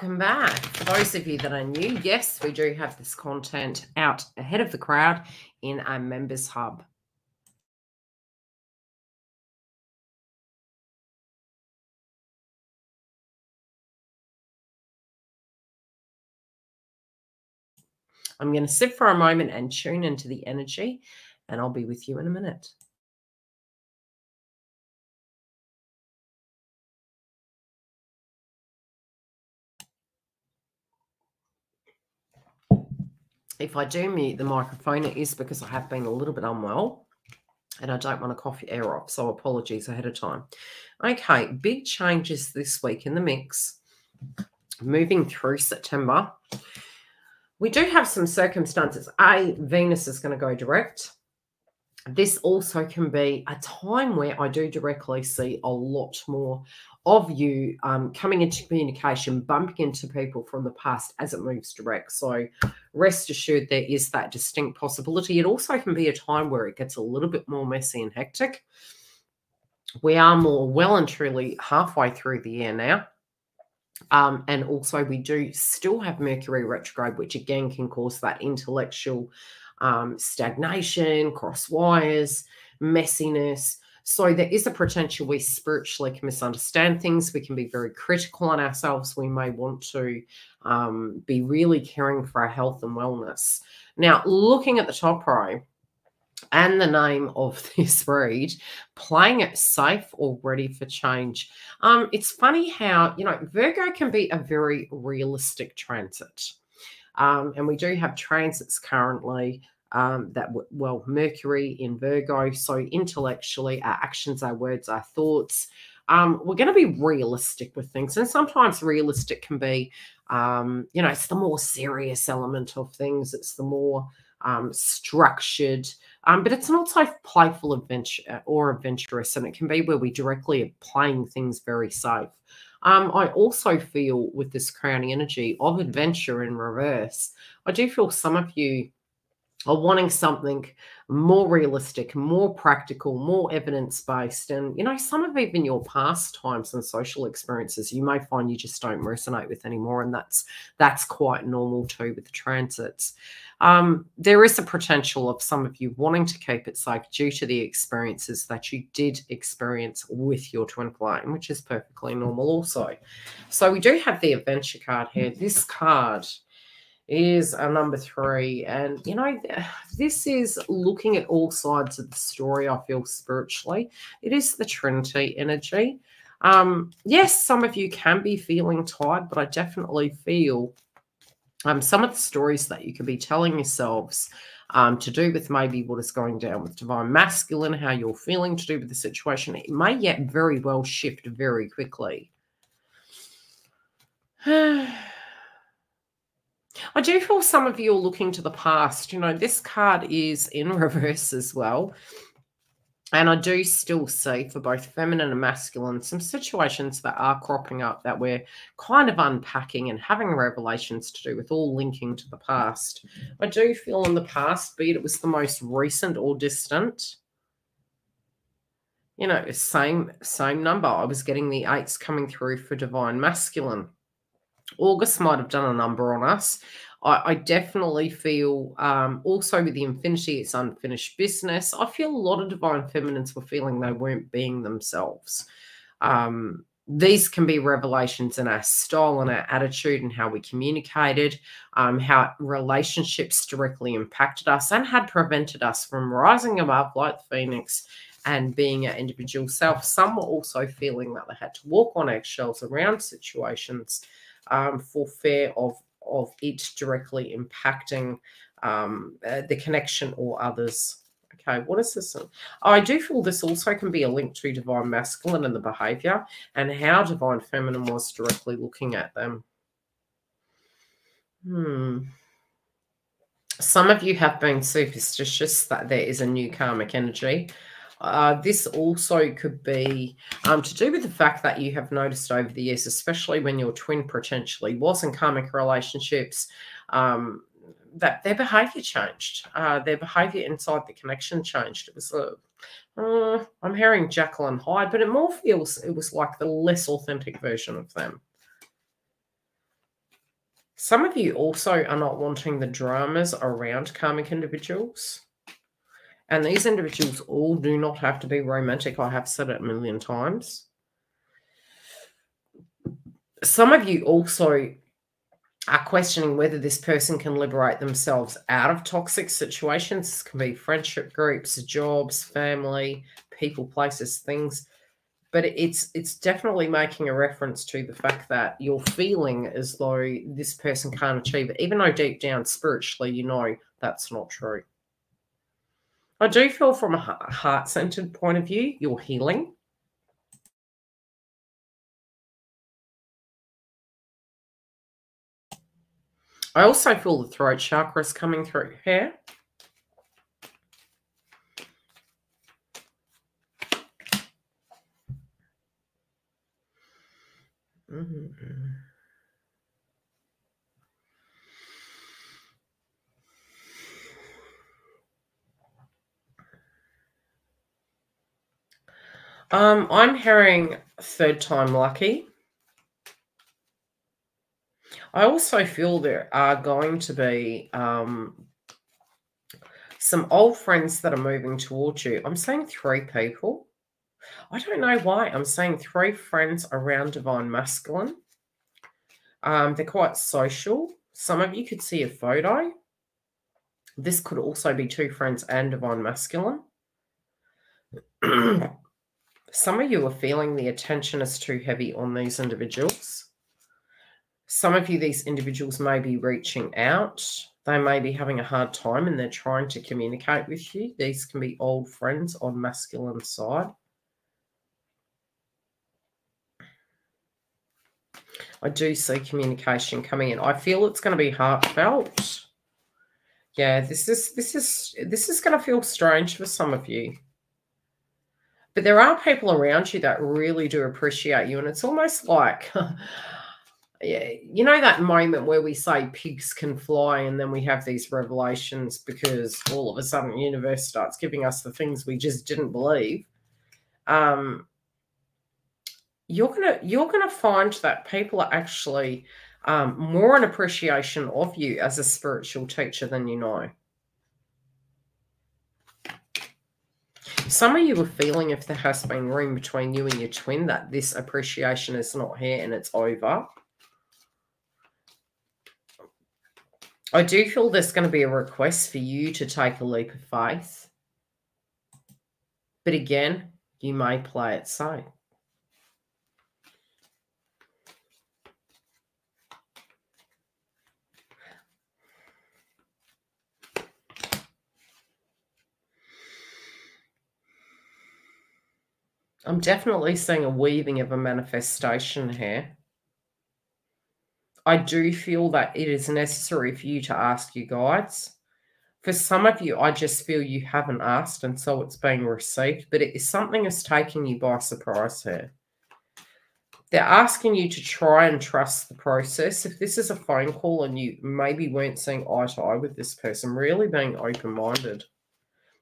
welcome back. For those of you that are new, yes, we do have this content out ahead of the crowd in our members hub. I'm going to sit for a moment and tune into the energy, and I'll be with you in a minute. If I do mute the microphone, it is because I have been a little bit unwell and I don't want to cough air off, so apologies ahead of time. Okay, big changes this week in the mix. Moving through September, we do have some circumstances. Venus is going to go direct. This also can be a time where I do directly see a lot more of you coming into communication, bumping into people from the past as it moves direct. So rest assured there is that distinct possibility. It also can be a time where it gets a little bit more messy and hectic. We are more well and truly halfway through the year now. And also we do still have Mercury retrograde, which again can cause that intellectual stagnation, cross wires, messiness. So there is a potential we spiritually can misunderstand things. We can be very critical on ourselves. We may want to be really caring for our health and wellness. Now, looking at the top row and the name of this read, playing it safe or ready for change. It's funny how, Virgo can be a very realistic transit. And we do have transits currently Mercury in Virgo. So intellectually, our actions, our words, our thoughts, we're going to be realistic with things. And sometimes realistic can be, it's the more serious element of things. It's the more structured, but it's not so playful adventure or adventurous. And it can be where we directly are playing things very safe. I also feel with this crowning energy of adventure in reverse, I do feel some of you are wanting something more realistic, more practical, more evidence-based. And, some of even your past times and social experiences, you may find you just don't resonate with anymore. And that's quite normal too with the transits. There is a potential of some of you wanting to keep it safe due to the experiences that you did experience with your twin flame, which is perfectly normal also. So we do have the adventure card here. This card is a number 3. And, this is looking at all sides of the story, I feel, spiritually. It is the Trinity energy. Yes, some of you can be feeling tired, but I definitely feel some of the stories that you could be telling yourselves to do with maybe what is going down with divine masculine, how you're feeling to do with the situation, it may yet very well shift very quickly. I do feel some of you are looking to the past. This card is in reverse as well. And I do still see for both feminine and masculine some situations that are cropping up that we're kind of unpacking and having revelations to do with, all linking to the past. I do feel in the past, be it was the most recent or distant, same number. I was getting the 8s coming through for divine masculine. August might have done a number on us. I definitely feel also with the infinity, it's unfinished business. I feel a lot of divine feminines were feeling they weren't being themselves. These can be revelations in our style and our attitude and how we communicated, how relationships directly impacted us and had prevented us from rising above like the phoenix and being our individual self. Some were also feeling that they had to walk on eggshells around situations for fear of it directly impacting the connection or others. Okay, what is this? I do feel this also can be a link to divine masculine and the behavior and how divine feminine was directly looking at them. Some of you have been superstitious that there is a new karmic energy. This also could be to do with the fact that you have noticed over the years, especially when your twin potentially was in karmic relationships, that their behavior changed. Their behavior inside the connection changed. It was I'm hearing Jekyll and Hyde, but it more feels it was like the less authentic version of them. Some of you also are not wanting the dramas around karmic individuals. And these individuals all do not have to be romantic. I have said it a million times. Some of you also are questioning whether this person can liberate themselves out of toxic situations. This can be friendship groups, jobs, family, people, places, things. But it's definitely making a reference to the fact that you're feeling as though this person can't achieve it, even though deep down spiritually you know that's not true. I do feel from a heart-centered point of view, you're healing. I also feel the throat chakra is coming through here. I'm hearing third time lucky. I also feel there are going to be some old friends that are moving towards you. I'm saying 3 people. I don't know why. I'm saying 3 friends around divine masculine. They're quite social. Some of you could see a photo. This could also be 2 friends and divine masculine. Some of you are feeling the attention is too heavy on these individuals. Some of you, these individuals may be reaching out. They may be having a hard time and they're trying to communicate with you. These can be old friends on masculine side. I do see communication coming in. I feel it's going to be heartfelt. Yeah, this is going to feel strange for some of you. But there are people around you that really do appreciate you. And it's almost like, yeah, you know that moment where we say pigs can fly and then we have these revelations because all of a sudden the universe starts giving us the things we just didn't believe. You're gonna find that people are actually more in appreciation of you as a spiritual teacher than you know. Some of you are feeling, if there has been room between you and your twin, that this appreciation is not here and it's over. I do feel there's going to be a request for you to take a leap of faith. But again, you may play it safe. I'm definitely seeing a weaving of a manifestation here. I do feel that it is necessary for you to ask your guides. For some of you, I just feel you haven't asked and so it's being received, but it is something that's taking you by surprise here. They're asking you to try and trust the process. If this is a phone call and you maybe weren't seeing eye to eye with this person, really being open-minded.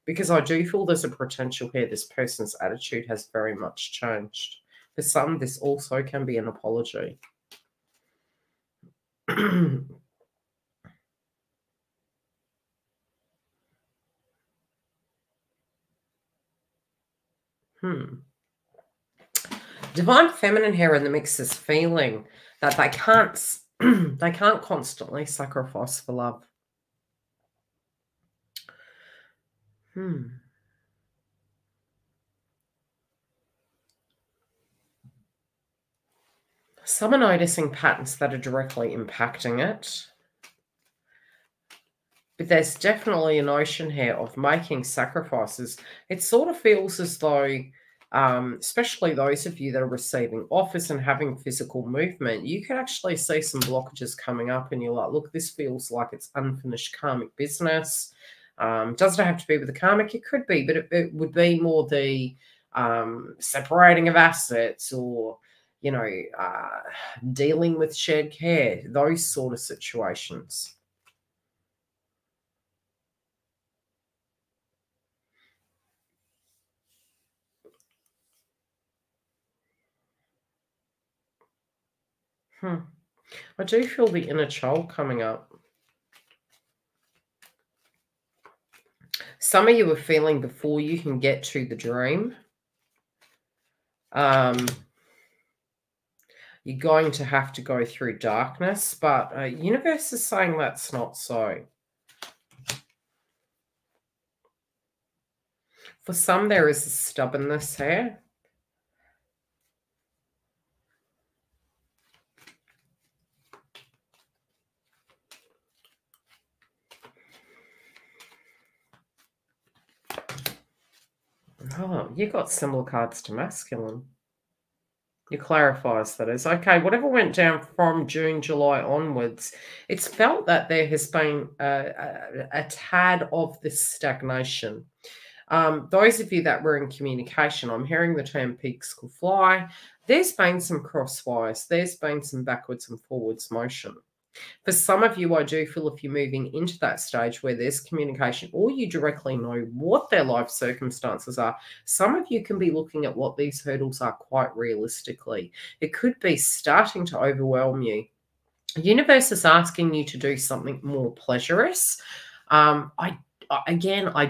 Because I do feel there's a potential here this person's attitude has very much changed. For some, this also can be an apology. Divine feminine here in the mix is feeling that they can't constantly sacrifice for love. Some are noticing patterns that are directly impacting it. But there's definitely a notion here of making sacrifices. It sort of feels as though, especially those of you that are receiving offers and having physical movement, you can actually see some blockages coming up and you're like, look, this feels like it's unfinished karmic business. Doesn't have to be with the karmic, it could be, but it would be more the separating of assets or, you know, dealing with shared care, those sort of situations. I do feel the inner child coming up. Some of you are feeling before you can get to the dream, you're going to have to go through darkness, but universe is saying that's not so. For some, there is a stubbornness here. Oh, you got similar cards to masculine. It clarifies, that is. Okay, whatever went down from June, July onwards, it's felt that there has been a tad of this stagnation. Those of you that were in communication, I'm hearing the term peaks could fly. There's been some crosswise. There's been some backwards and forwards motion. For some of you, I do feel if you're moving into that stage where there's communication or you directly know what their life circumstances are, some of you can be looking at what these hurdles are quite realistically. It could be starting to overwhelm you. The universe is asking you to do something more pleasurous. I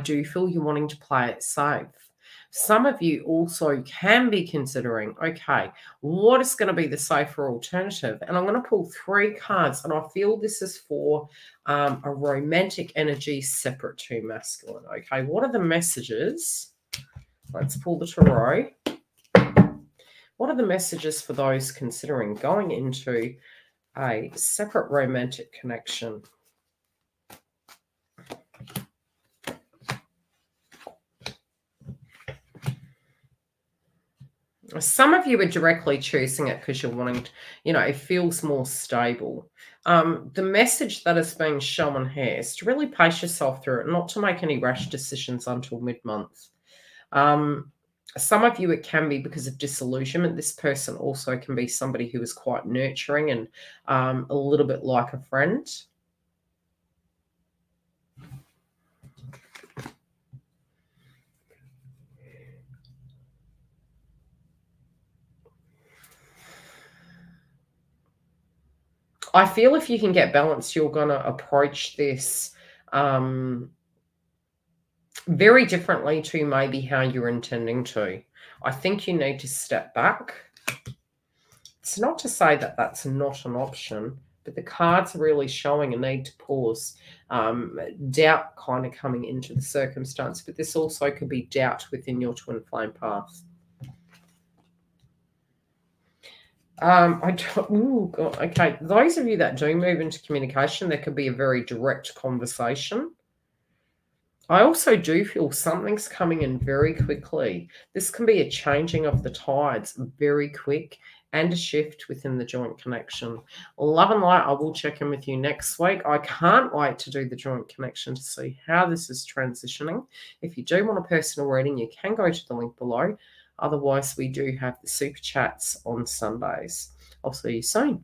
do feel you're wanting to play it safe. Some of you also can be considering, okay, what is going to be the safer alternative? And I'm going to pull 3 cards, and I feel this is for a romantic energy separate to masculine. Okay, what are the messages? Let's pull the tarot. What are the messages for those considering going into a separate romantic connection? Some of you are directly choosing it because you're wanting to, it feels more stable. The message that is being shown here is to really pace yourself through it, not to make any rash decisions until mid-month. Some of you, it can be because of disillusionment. This person also can be somebody who is quite nurturing and a little bit like a friend. I feel if you can get balanced, you're going to approach this very differently to maybe how you're intending to. I think you need to step back. It's not to say that that's not an option, but the cards are really showing a need to pause. Doubt kind of coming into the circumstance, but this also could be doubt within your twin flame path. Okay, those of you that do move into communication, there could be a very direct conversation. I also do feel something's coming in very quickly. This can be a changing of the tides, very quick, and a shift within the joint connection. Love and light, I will check in with you next week. I can't wait to do the joint connection to see how this is transitioning. If you do want a personal reading, you can go to the link below. Otherwise, we do have the super chats on Sundays. I'll see you soon.